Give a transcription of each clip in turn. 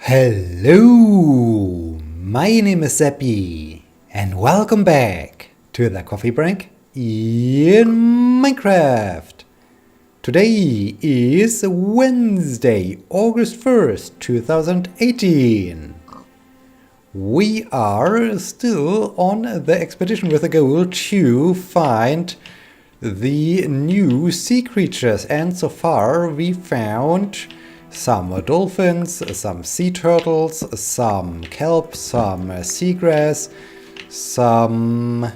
Hello, my name is Sebbi, and welcome back to the coffee break in Minecraft. Today is Wednesday, August 1st, 2018. We are still on the expedition with the goal to find the new sea creatures, and so far we found some dolphins, some sea turtles, some kelp, some seagrass, some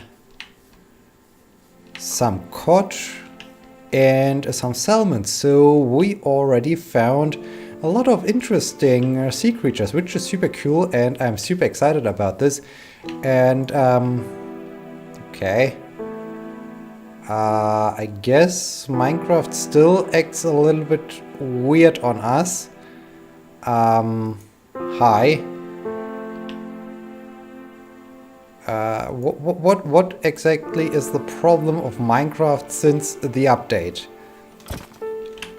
cod, and some salmon. So we already found a lot of interesting sea creatures, which is super cool, and I'm super excited about this. And okay. I guess Minecraft still acts a little bit weird on us. Hi. What exactly is the problem of Minecraft since the update?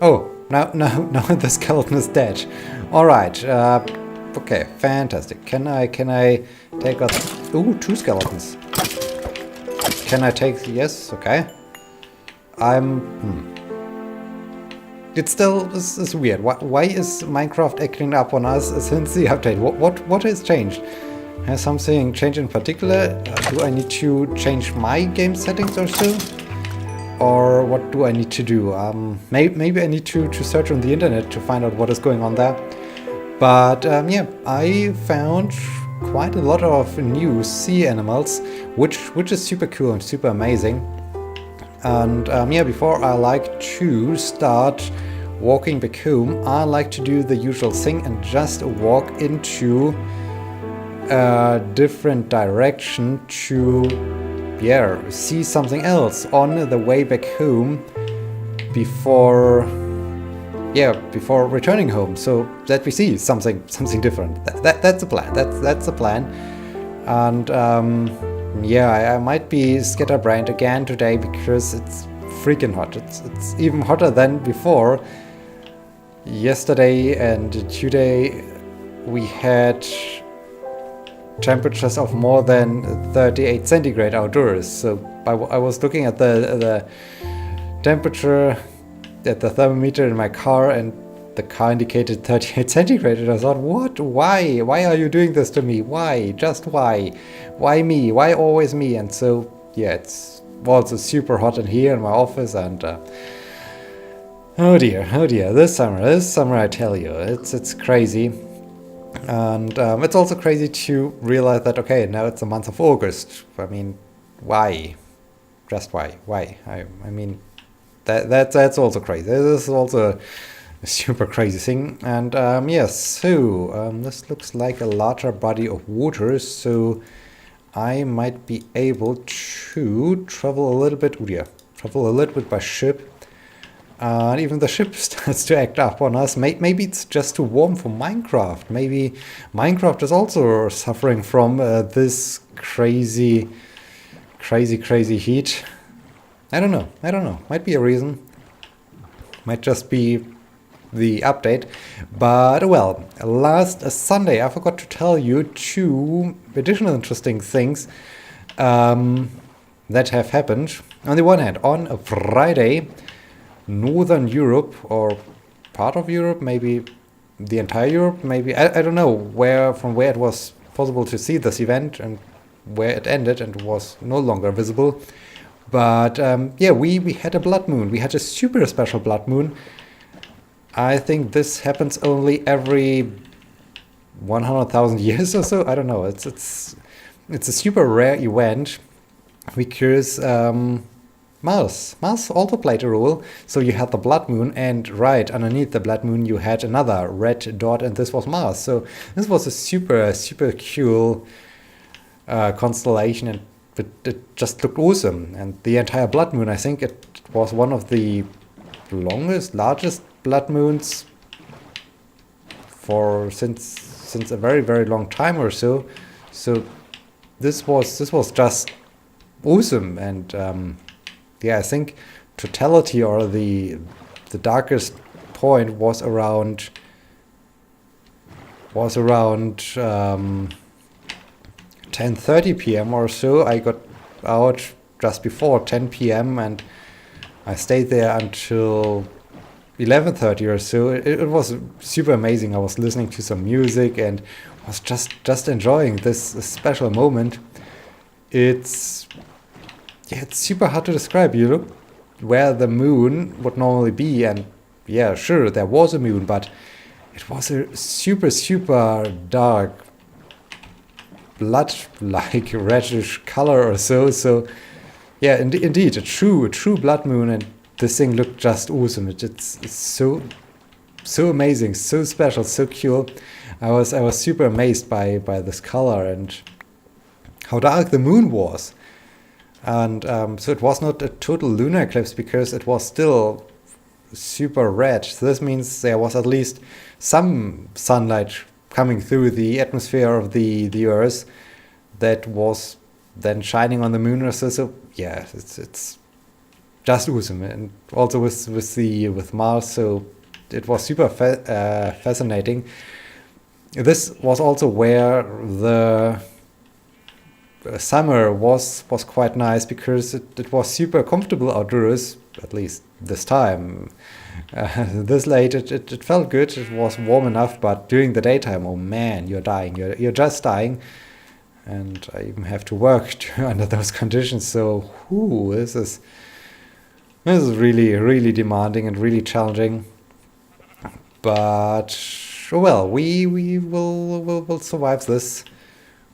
Oh, now the skeleton is dead. All right. Okay, fantastic. Can I take out? Ooh, 2 skeletons. Can I take? Yes. Okay. It still is weird. Why is Minecraft acting up on us since the update? What has changed? Has something changed in particular? Do I need to change my game settings or so? Or what do I need to do? Maybe I need to search on the internet to find out what is going on there. But yeah, I found quite a lot of new sea animals, which is super cool and super amazing. And yeah, before I like to start walking back home, I like to do the usual thing and just walk into a different direction to, yeah, see something else on the way back home before returning home, so that we see something different. That's the plan. That's the plan. And yeah, I might be scatterbrained again today because it's freaking hot. It's even hotter than before. Yesterday and today we had temperatures of more than 38 centigrade outdoors. So I was looking at the temperature at the thermometer in my car, and the car indicated 38 centigrade, and I thought, what? Why are you doing this to me? Why? Just why? Why me? Why always me? And so yeah, it's also super hot in here in my office, and oh dear, this summer I tell you, it's crazy. And it's also crazy to realize that, okay, now it's the month of August. I mean, why? Just why? I mean, that's also crazy. This is also a super crazy thing. And yes, so this looks like a larger body of water, so I might be able to travel a little bit by ship. And even the ship starts to act up on us. Maybe it's just too warm for Minecraft. Maybe Minecraft is also suffering from this crazy heat. I don't know. Might be a reason. Might just be the update. But well, last Sunday I forgot to tell you 2 additional interesting things that have happened. On the one hand, on a Friday, Northern Europe, or part of Europe, maybe the entire Europe, maybe, I don't know from where it was possible to see this event and where it ended and was no longer visible. But yeah, we had a blood moon. We had a super special blood moon. I think this happens only every 100,000 years or so. I don't know. It's a super rare event because Mars also played a role. So you had the blood moon, and right underneath the blood moon you had another red dot, and this was Mars. So this was a super cool constellation, and it just looked awesome. And the entire blood moon, I think it was one of the largest blood moons since a very long time or so. So this was just awesome. And yeah, I think totality, or the darkest point was around was around 10:30 p.m. or so. I got out just before 10 p.m. and I stayed there until 11:30 or so. It was super amazing. I was listening to some music and was just enjoying this special moment. It's super hard to describe. You look where the moon would normally be, and yeah, sure, there was a moon, but it was a super dark, blood-like reddish color or so. So yeah, indeed, a true blood moon, and this thing looked just awesome. It's so amazing, so special, so cool. I was super amazed by this color and how dark the moon was. And so it was not a total lunar eclipse because it was still super red. So this means there was at least some sunlight coming through the atmosphere of the Earth that was then shining on the moon or so. So yeah, it's just awesome. And also with Mars, so it was super fascinating. This was also where the summer was quite nice because it was super comfortable outdoors, at least this time. This late, it felt good. It was warm enough, but during the daytime, oh man, you're dying. You're just dying. And I even have to work under those conditions. So, this is really demanding and really challenging. But well, we will survive this,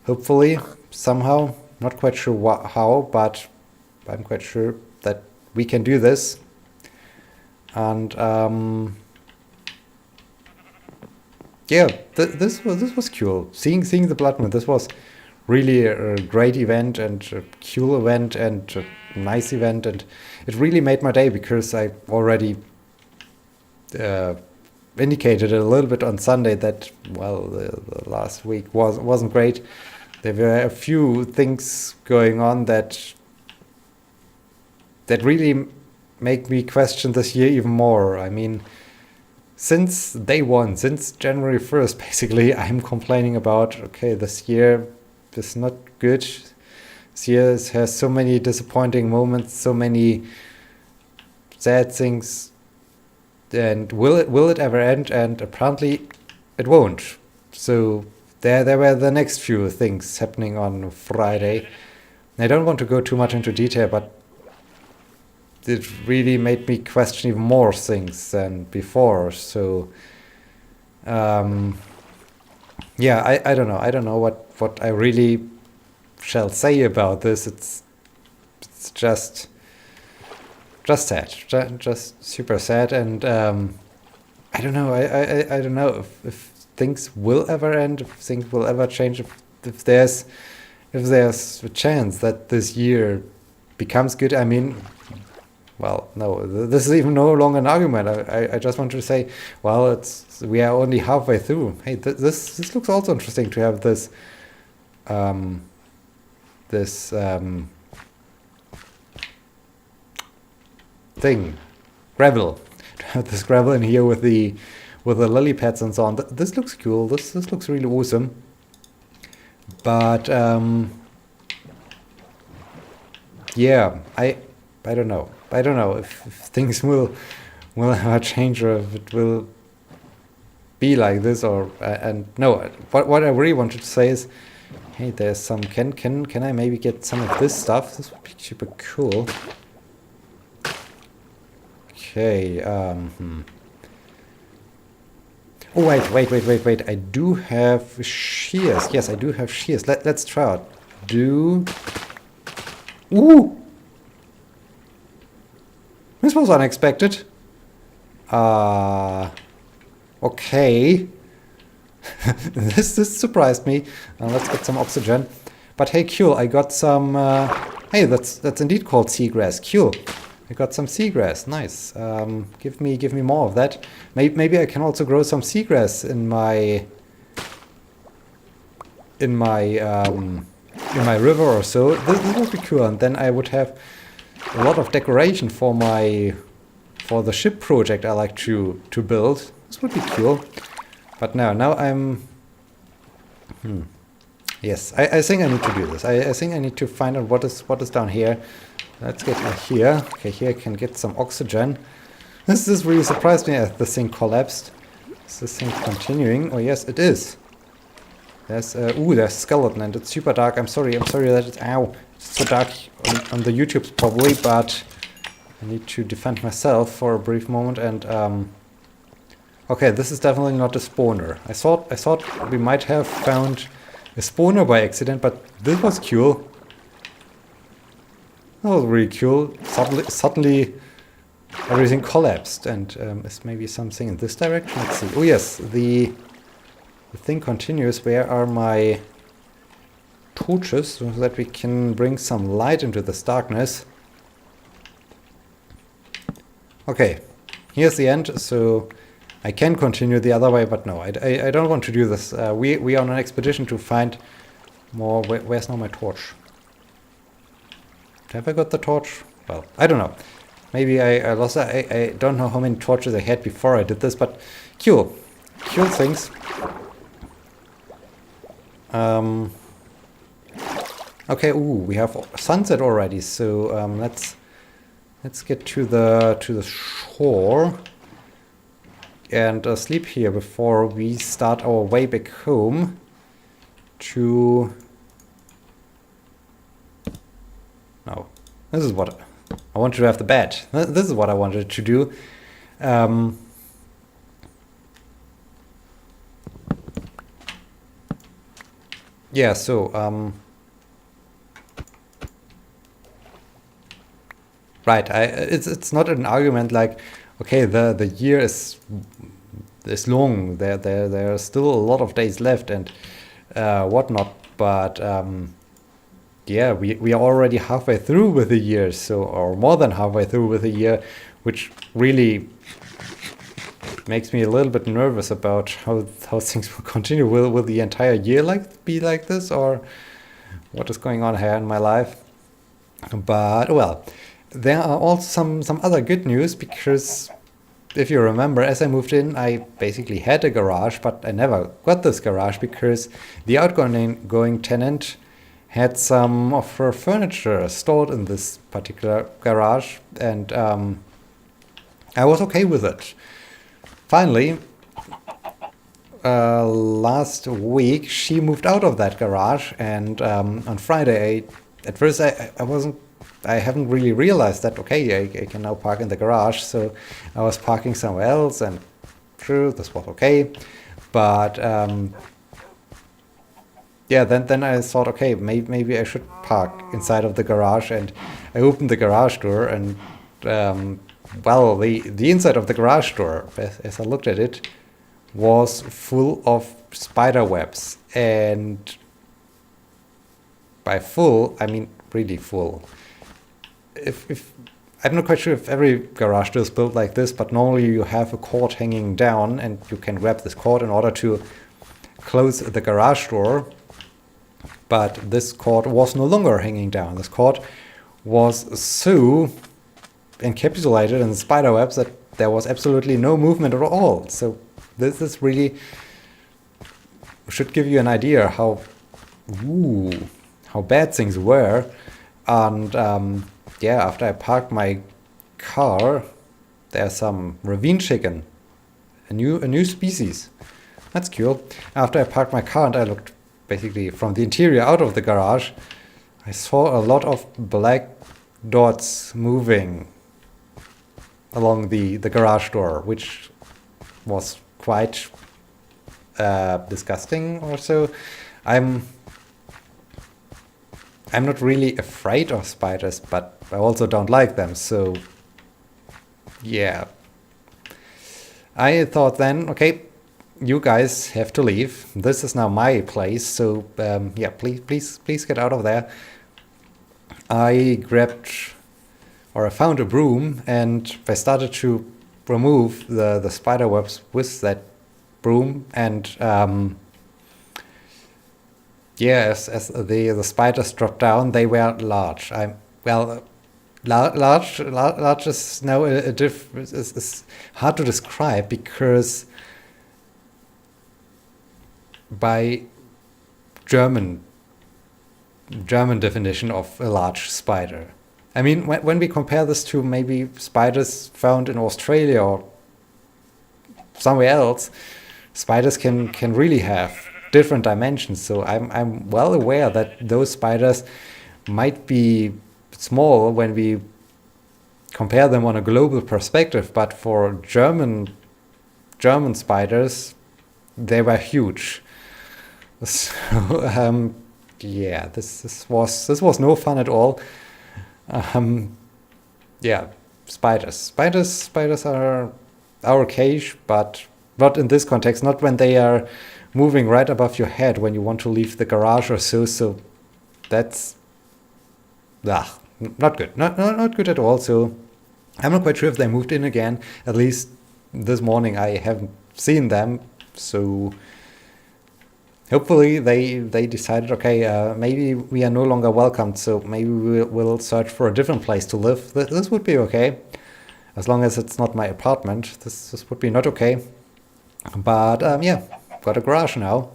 hopefully, somehow. Not quite sure how, but I'm quite sure that we can do this. And yeah, this was cool. Seeing the Blood Moon, this was really a great event and a cool event and a nice event, and it really made my day because I already indicated a little bit on Sunday that, well, the last week wasn't great. There were a few things going on that really make me question this year even more. I mean, since day one, since January 1st, basically, I'm complaining about, okay, this year is not good. This year has so many disappointing moments, so many sad things. And will it ever end? And apparently it won't. So there were the next few things happening on Friday. I don't want to go too much into detail, but it really made me question even more things than before. So yeah, I don't know. I don't know what I really shall say about this. It's just sad, just super sad, and I don't know. I don't know if things will ever end, if things will ever change, if there's a chance that this year becomes good. I mean, well, no, this is even no longer an argument. I just want to say, well, we are only halfway through. Hey, this looks also interesting to have this thing, gravel. To have this gravel in here with the lily pads and so on. This looks cool. This looks really awesome. But yeah, I don't know. I don't know if things will ever change or if it will be like this or and no. What I really wanted to say is, hey, there's some. Can I maybe get some of this stuff? This would be super cool. Okay. Oh wait. I do have shears. Yes, I do have shears. Let's try out. Ooh. This was unexpected. Okay. This surprised me. Let's get some oxygen. But hey, cool. I got some. Hey, that's indeed called seagrass. Cool. I got some seagrass. Nice. Give me more of that. Maybe I can also grow some seagrass in my river or so. This would be cool, and then I would have a lot of decoration for the ship project I like to build. This would be cool. But now I'm Yes, I think I need to do this. I think I need to find out what is down here. Let's get in here. Okay, here I can get some oxygen. This really surprised me as this thing collapsed. Is this thing continuing? Oh yes, it is. There's there's skeleton and it's super dark. I'm sorry that it's so dark on the YouTube probably, but I need to defend myself for a brief moment and okay, this is definitely not a spawner. I thought we might have found a spawner by accident, but this was cool. That was really cool. Suddenly everything collapsed, and is maybe something in this direction? Let's see. Oh yes, the thing continues. Where are my torches so that we can bring some light into this darkness? Okay, here's the end. So I can continue the other way, but no, I don't want to do this. We are on an expedition to find more. Where's now my torch? Have I got the torch? Well, I don't know. Maybe I lost it. I don't know how many torches I had before I did this, but cool. Cool things. Okay, we have sunset already, so let's get to the shore and sleep here before we start our way back home to... No, this is what I wanted to have the bed. This is what I wanted to do. Yeah, so right, it's not an argument like, okay, the year is long. There are still a lot of days left and whatnot, but yeah, we are already halfway through with the year, so, or more than halfway through with the year, which really makes me a little bit nervous about how things will continue. Will the entire year be like this, or what is going on here in my life? But well, there are also some other good news, because if you remember, as I moved in, I basically had a garage, but I never got this garage because the outgoing tenant had some of her furniture stored in this particular garage, and I was okay with it. Finally, last week she moved out of that garage, and on Friday, at first I haven't really realized that, okay, I can now park in the garage, so I was parking somewhere else, and true, this was okay, but yeah, then I thought, okay, maybe I should park inside of the garage, and I opened the garage door, and well, the inside of the garage door, as I looked at it, was full of spider webs, and by full, I mean really full. If I'm not quite sure if every garage door is built like this, but normally you have a cord hanging down, and you can grab this cord in order to close the garage door. But this cord was no longer hanging down. This cord was so encapsulated in spider webs that there was absolutely no movement at all. So this is really should give you an idea how bad things were. And yeah, after I parked my car, there's some ravine chicken, a new species. That's cool. After I parked my car and I looked basically from the interior out of the garage, I saw a lot of black dots moving along the garage door, which was quite disgusting or so. I'm not really afraid of spiders, but I also don't like them, so yeah. I thought then, okay, you guys have to leave. This is now my place, so yeah, please get out of there. I found a broom, and I started to remove the spider webs with that broom, and yeah, as the spiders dropped down, they were large. Large is now is hard to describe, because by German definition of a large spider. I mean, when we compare this to maybe spiders found in Australia or somewhere else, spiders can really have different dimensions. So I'm well aware that those spiders might be small when we compare them on a global perspective, but for German spiders, they were huge. So yeah, this was no fun at all. Yeah, spiders are our cage, but not in this context, not when they are moving right above your head when you want to leave the garage or so. So that's not good, not good at all. So I'm not quite sure if they moved in again. At least this morning I haven't seen them. So hopefully they decided, okay, maybe we are no longer welcomed, so maybe we'll search for a different place to live. This would be okay, as long as it's not my apartment. This would be not okay. But yeah, got a garage now.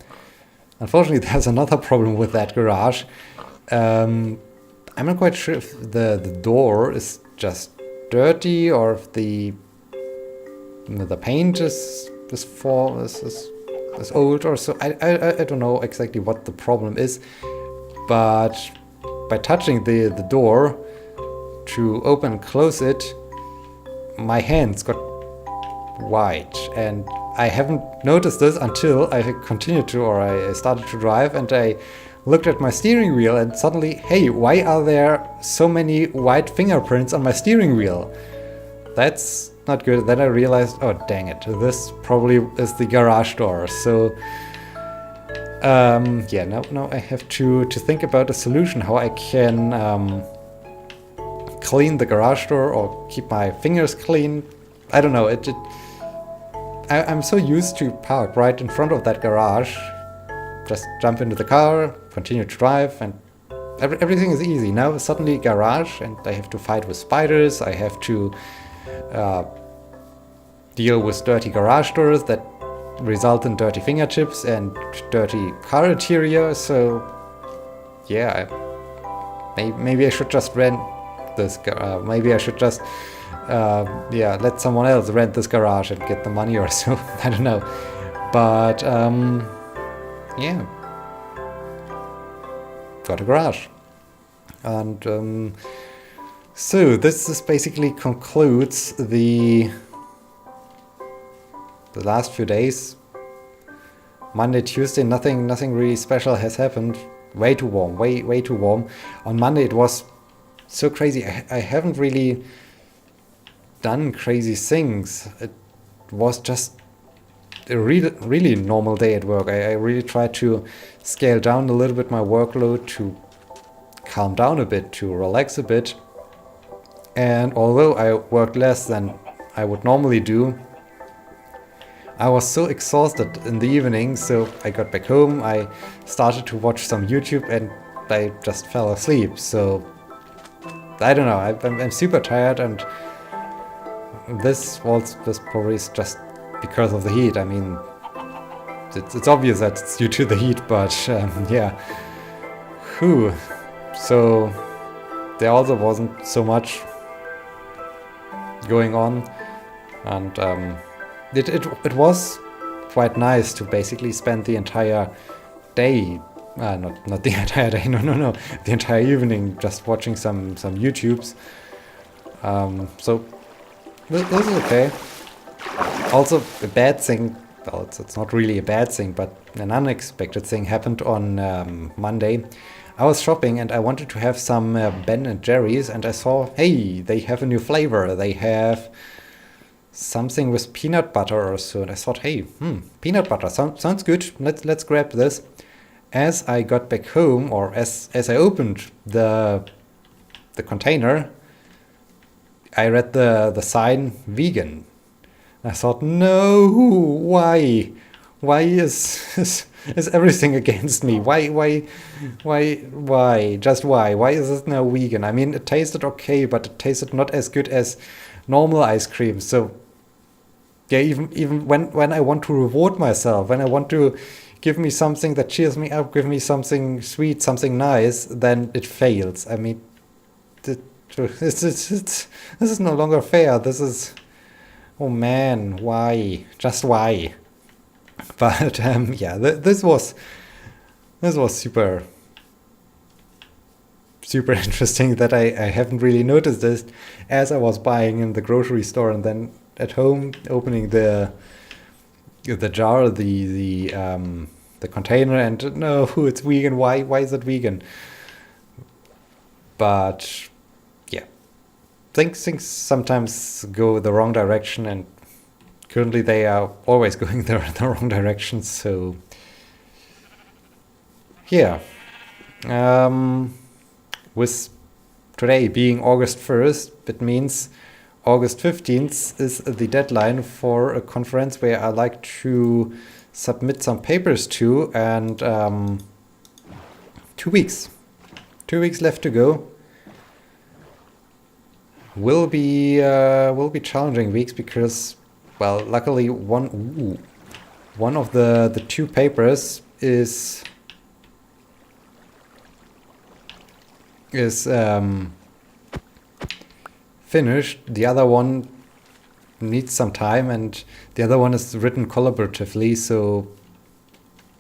Unfortunately, there's another problem with that garage. I'm not quite sure if the door is just dirty or if the paint is old or so. I don't know exactly what the problem is, but by touching the door to open and close it, my hands got white, and I haven't noticed this until I started to drive, and I looked at my steering wheel, and suddenly, hey, why are there so many white fingerprints on my steering wheel? That's not good. Then I realized, oh dang it, this probably is the garage door. So yeah, now I have to think about a solution how I can clean the garage door or keep my fingers clean. I don't know. I'm so used to park right in front of that garage, just jump into the car, continue to drive, and everything is easy. Now suddenly garage, and I have to fight with spiders. I have to deal with dirty garage doors that result in dirty fingertips and dirty car interior. So yeah, maybe I should just rent this. Maybe I should just let someone else rent this garage and get the money or so. I don't know, but yeah, got a garage. And so this basically concludes the last few days. Monday, Tuesday, nothing really special has happened. Way too warm, way too warm. On Monday it was so crazy. I haven't really done crazy things. It was just a really normal day at work. I really tried to scale down a little bit my workload, to calm down a bit, to relax a bit. And although I worked less than I would normally do, I was so exhausted in the evening, so I got back home, I started to watch some YouTube, and I just fell asleep. So I don't know, I'm super tired, and this probably is just because of the heat. I mean, it's obvious that it's due to the heat, but yeah. Whew. So there also wasn't so much going on, and it was quite nice to basically spend the entire day, not the entire day, no, the entire evening just watching some YouTubes. So this is okay. Also, a bad thing, well, it's not really a bad thing, but an unexpected thing happened on Monday. I was shopping and I wanted to have some Ben & Jerry's, and I saw, hey, they have a new flavor. They have something with peanut butter or so, and I thought, hey, peanut butter sounds good. Let's grab this. As I got back home, or as I opened the container, I read the sign vegan. I thought, no, why is everything against me? Why? Just why? Why is it now vegan? I mean, it tasted okay, but it tasted not as good as normal ice cream. So yeah, even when I want to reward myself, when I want to give me something that cheers me up, give me something sweet, something nice, then it fails. I mean, this is no longer fair. This is, oh man, why? Just why? But yeah, this was super interesting that I haven't really noticed this as I was buying in the grocery store, and then at home opening the jar, the container, and no, it's vegan. Why is it vegan? But yeah, things sometimes go the wrong direction, and currently they are always going the wrong direction. So yeah, with today being August 1st, it means August 15th is the deadline for a conference where I like to submit some papers to, and 2 weeks. 2 weeks left to go. Will be challenging weeks because, well, luckily one of the 2 papers is finished. The other one needs some time, and the other one is written collaboratively. So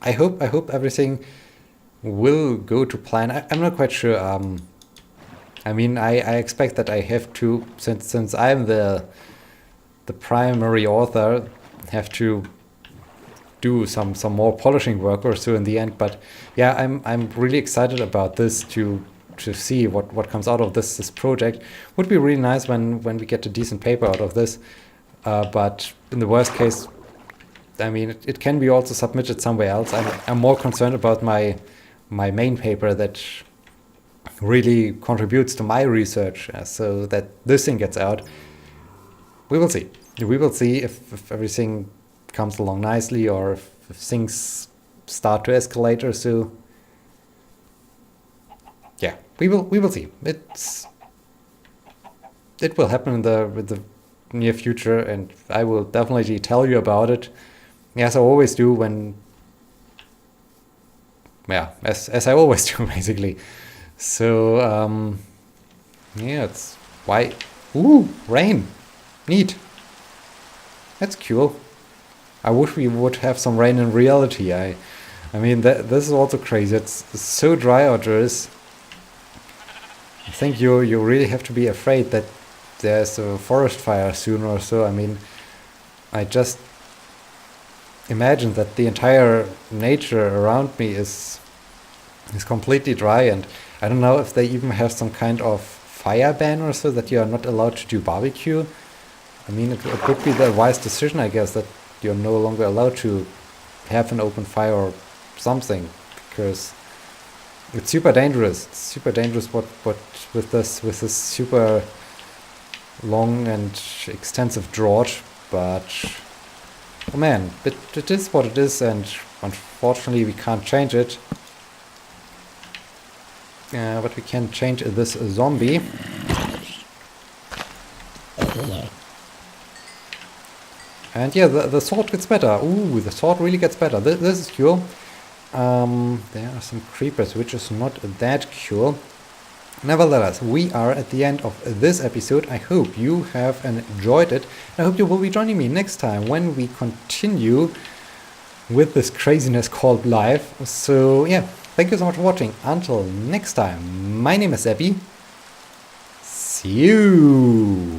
I hope everything will go to plan. I'm not quite sure. I mean, I expect that I have to, since I'm the primary author, have to do some more polishing work or so in the end. But yeah, I'm really excited about this to see what comes out of this project. Would be really nice when we get a decent paper out of this. But in the worst case, I mean, it can be also submitted somewhere else. I'm more concerned about my main paper that really contributes to my research, so that this thing gets out. We will see. We will see if everything comes along nicely, or if things start to escalate or so. Yeah, we will see. It will happen in the near future, and I will definitely tell you about it, as I always do when, yeah, as I always do basically. So yeah, it's why. Ooh, rain, neat. That's cool. I wish we would have some rain in reality. I mean, this is also crazy. It's so dry outdoors. I think you really have to be afraid that there's a forest fire soon or so. I mean, I just imagine that the entire nature around me is completely dry, and I don't know if they even have some kind of fire ban or so, that you are not allowed to do barbecue. I mean, it would be the wise decision, I guess, that you're no longer allowed to have an open fire or something, because it's super dangerous. It's super dangerous what with this super long and extensive drought. But oh man, it is what it is, and unfortunately we can't change it. But we can change this zombie. And yeah, the sword gets better. Ooh, the sword really gets better. This is cool. There are some creepers, which is not that cool. Nevertheless, we are at the end of this episode. I hope you have enjoyed it. I hope you will be joining me next time when we continue with this craziness called life. So yeah, thank you so much for watching. Until next time, my name is Sebbi. See you!